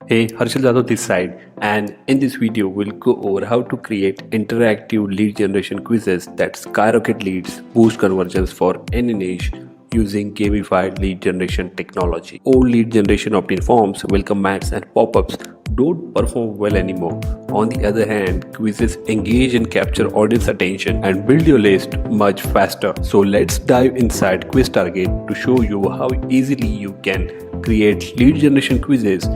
Hey, Harshal Jadhav this side, and in this video, we'll go over how to create interactive lead generation quizzes that skyrocket leads, boost conversions for any niche using gamified lead generation technology. Old lead generation opt-in forms, welcome mats, and pop-ups don't perform well anymore. On the other hand, quizzes engage and capture audience attention and build your list much faster. So let's dive inside Quiz Target to show you how easily you can create lead generation quizzes,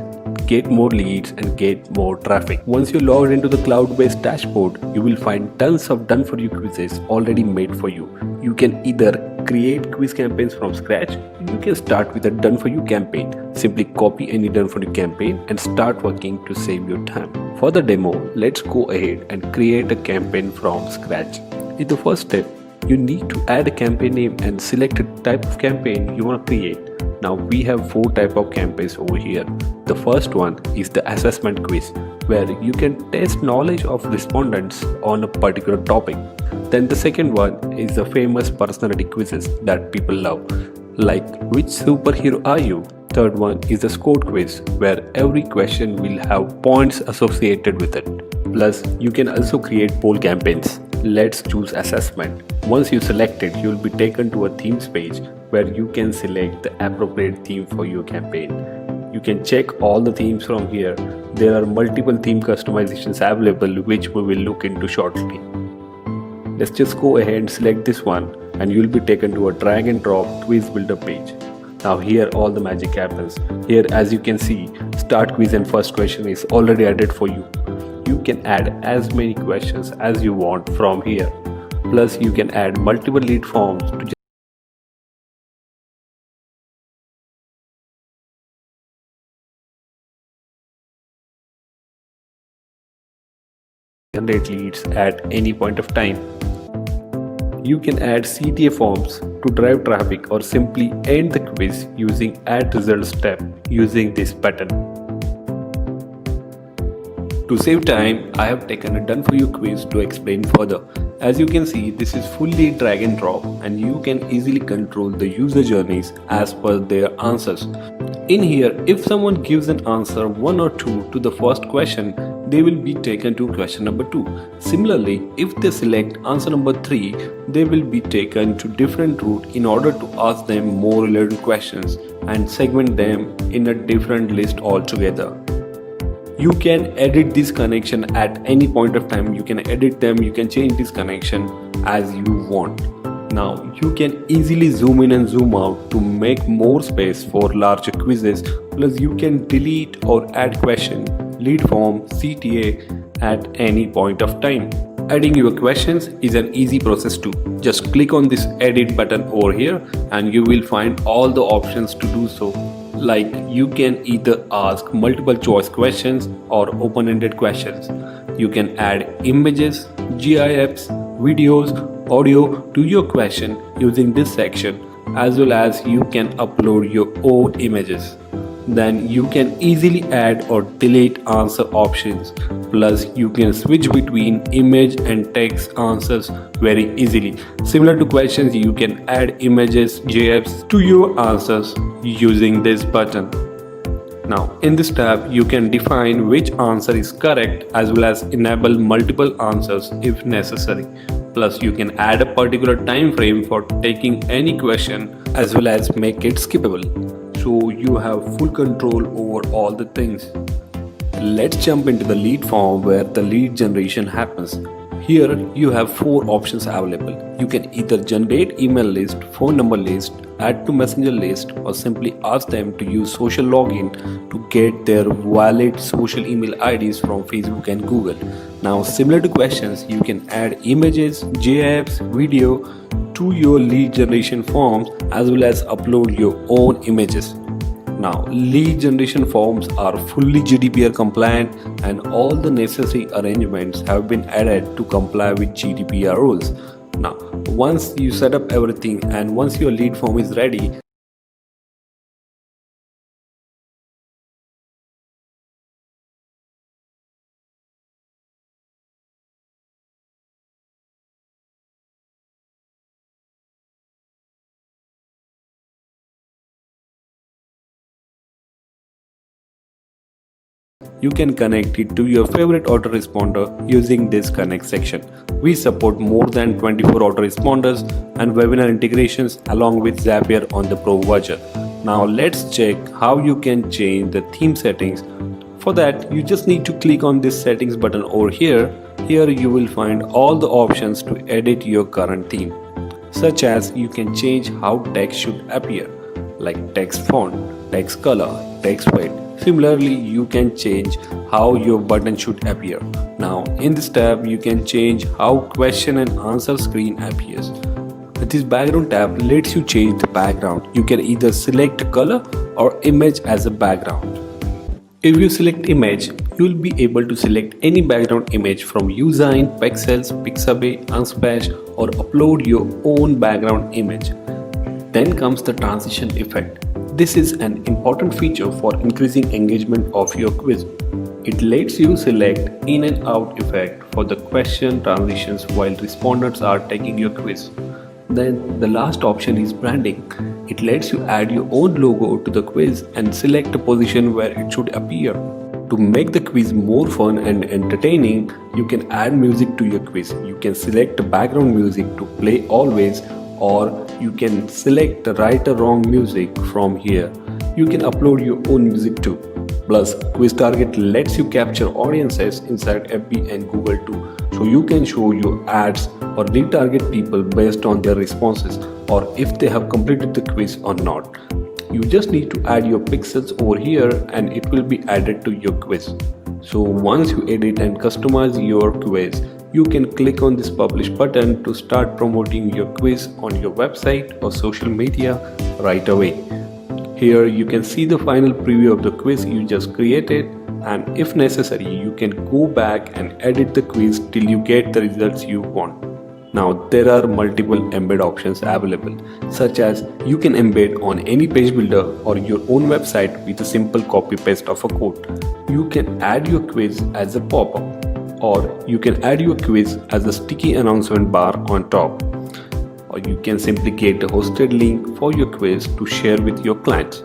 get more leads and get more traffic. Once you're logged into the cloud-based dashboard, you will find tons of done-for-you quizzes already made for you. You can either create quiz campaigns from scratch, you can start with a done-for-you campaign. Simply copy any done-for-you campaign and start working to save your time. For the demo, let's go ahead and create a campaign from scratch. In the first step, you need to add a campaign name and select a type of campaign you want to create. Now we have four type of campaigns over here. The first one is the assessment quiz, where you can test knowledge of respondents on a particular topic. Then the second one is the famous personality quizzes that people love, like which superhero are you? Third one is the score quiz, where every question will have points associated with it. Plus, you can also create poll campaigns. Let's choose assessment. Once you select it, you will be taken to a themes page where you can select the appropriate theme for your campaign. You can check all the themes from here. There are multiple theme customizations available, which we will look into shortly. Let's just go ahead and select this one, and you will be taken to a drag and drop quiz builder page. Now here all the magic happens. Here, as you can see, start quiz and first question is already added for you. You can add as many questions as you want from here. Plus you can add multiple lead forms to generate leads at any point of time. You can add CTA forms to drive traffic or simply end the quiz using add results step using this button. To save time, I have taken a done for you quiz to explain further. As you can see, this is fully drag and drop and you can easily control the user journeys as per their answers. In here, if someone gives an answer 1 or 2 to the first question, they will be taken to question number 2. Similarly, if they select answer number 3, they will be taken to different route in order to ask them more relevant questions and segment them in a different list altogether. You can edit this connection at any point of time. You can edit them, you can change this connection as you want. Now you can easily zoom in and zoom out to make more space for larger quizzes. Plus you can delete or add question, lead form, CTA at any point of time. Adding your questions is an easy process too. Just click on this edit button over here and you will find all the options to do so. Like you can either ask multiple choice questions or open-ended questions. You can add images, GIFs, videos, audio to your question using this section, as well as you can upload your own images. Then you can easily add or delete answer options. Plus you can switch between image and text answers very easily. Similar to questions, you can add images, GIFs to your answers using this button. Now in this tab you can define which answer is correct as well as enable multiple answers if necessary. Plus you can add a particular time frame for taking any question as well as make it skippable. So you have full control over all the things. Let's jump into the lead form where the lead generation happens. Here you have 4 options available. You can either generate email list, phone number list, add to messenger list, or simply ask them to use social login to get their valid social email IDs from Facebook and Google. Now similar to questions, you can add images, GIFs, video to your lead generation forms as well as upload your own images. Now, lead generation forms are fully GDPR compliant and all the necessary arrangements have been added to comply with GDPR rules. Now, once you set up everything and once your lead form is ready, you can connect it to your favorite autoresponder using this connect section. We support more than 24 autoresponders and webinar integrations along with Zapier on the Pro version. Now let's check how you can change the theme settings. For that, you just need to click on this settings button over here. Here you will find all the options to edit your current theme, such as you can change how text should appear, like text font, text color, text weight. Similarly, you can change how your button should appear. Now in this tab, you can change how question and answer screen appears. This background tab lets you change the background. You can either select color or image as a background. If you select image, you will be able to select any background image from Usein, Pexels, Pixabay, Unsplash, or upload your own background image. Then comes the transition effect. This is an important feature for increasing engagement of your quiz. It lets you select in and out effect for the question transitions while respondents are taking your quiz. Then the last option is branding. It lets you add your own logo to the quiz and select a position where it should appear. To make the quiz more fun and entertaining, you can add music to your quiz. You can select background music to play always, or you can select the right or wrong music from here. You can upload your own music too. Plus, Quiz Target lets you capture audiences inside FB and Google too, so you can show your ads or retarget people based on their responses or if they have completed the quiz or not. You just need to add your pixels over here and it will be added to your quiz. So once you edit and customize your quiz, you can click on this publish button to start promoting your quiz on your website or social media right away. Here you can see the final preview of the quiz you just created, and if necessary you can go back and edit the quiz till you get the results you want. Now there are multiple embed options available, such as you can embed on any page builder or your own website with a simple copy paste of a code. You can add your quiz as a pop-up, or you can add your quiz as a sticky announcement bar on top, or you can simply get a hosted link for your quiz to share with your clients,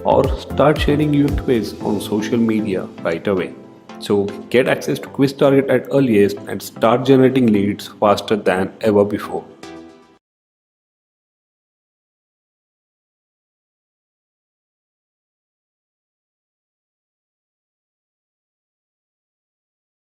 or start sharing your quiz on social media right away. So get access to Quiz Target at earliest and start generating leads faster than ever before.